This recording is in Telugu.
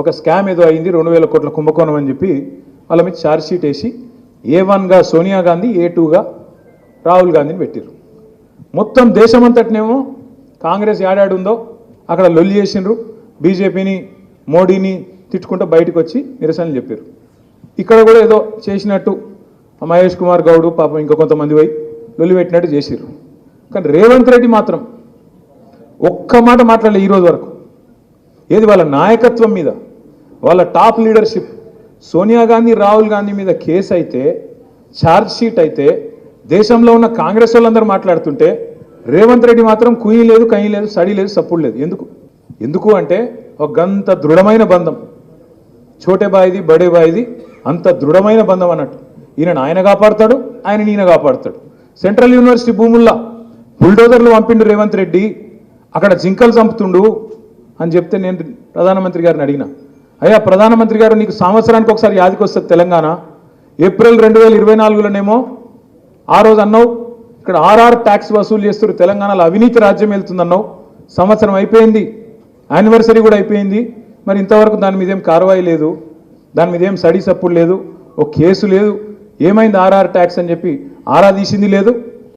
ఒక స్కామ్ ఏదో అయింది 2000 కోట్ల కుంభకోణం అని చెప్పి వాళ్ళ మీద ఛార్జ్ షీట్ వేసి A1గా సోనియా గాంధీ, A2గా రాహుల్ గాంధీని పెట్టారు. మొత్తం దేశమంతటినేమో కాంగ్రెస్ ఏడాడు ఉందో అక్కడ లొల్లి చేసిండ్రు. బీజేపీని, మోడీని తిట్టుకుంటూ బయటకు వచ్చి నిరసనలు చెప్పారు. ఇక్కడ కూడా ఏదో చేసినట్టు మహేష్ కుమార్ గౌడ్ పాపం ఇంకా కొంతమంది పోయి లొల్లి పెట్టినట్టు చేసిర్రు. కానీ రేవంత్ రెడ్డి మాత్రం ఒక్క మాట మాట్లాడలే ఈరోజు వరకు. ఏది వాళ్ళ నాయకత్వం మీద, వాళ్ళ టాప్ లీడర్షిప్, సోనియా గాంధీ, రాహుల్ గాంధీ మీద కేసు అయితే, ఛార్జ్ షీట్ అయితే, దేశంలో ఉన్న కాంగ్రెస్ వాళ్ళందరూ మాట్లాడుతుంటే రేవంత్ రెడ్డి మాత్రం కుయ్యి లేదు, కయ్యి లేదు, సడి లేదు, సప్పుడు లేదు. ఎందుకు అంటే ఒక గంత దృఢమైన బంధం, చోటే బాయిది బడే బాయిది, అంత దృఢమైన బంధం అన్నట్టు. ఆయన కాపాడుతాడు, ఈయన కాపాడుతాడు. సెంట్రల్ యూనివర్సిటీ భూముల్లో బుల్డోజర్లు పంపిండు రేవంత్ రెడ్డి, అక్కడ జింకలు చంపుతుండు అని చెప్తే నేను ప్రధానమంత్రి గారిని అడిగిన, అయ్యా ప్రధానమంత్రి గారు, నీకు సంవత్సరానికి ఒకసారి యాదికి వస్తుంది తెలంగాణ. ఏప్రిల్ 2024లోనేమో ఆ రోజు అన్నావు ఇక్కడ RR ట్యాక్స్ వసూలు చేస్తారు, తెలంగాణలో అవినీతి రాజ్యం వెళ్తుందన్నావు. సంవత్సరం అయిపోయింది, యానివర్సరీ కూడా అయిపోయింది. మరి ఇంతవరకు దాని మీద ఏం కార్వాయి లేదు, దాని మీద ఏం సడి సప్పుడు లేదు, ఓ కేసు లేదు. ఏమైంది RR ట్యాక్స్ అని చెప్పి ఆరా తీసింది లేదు.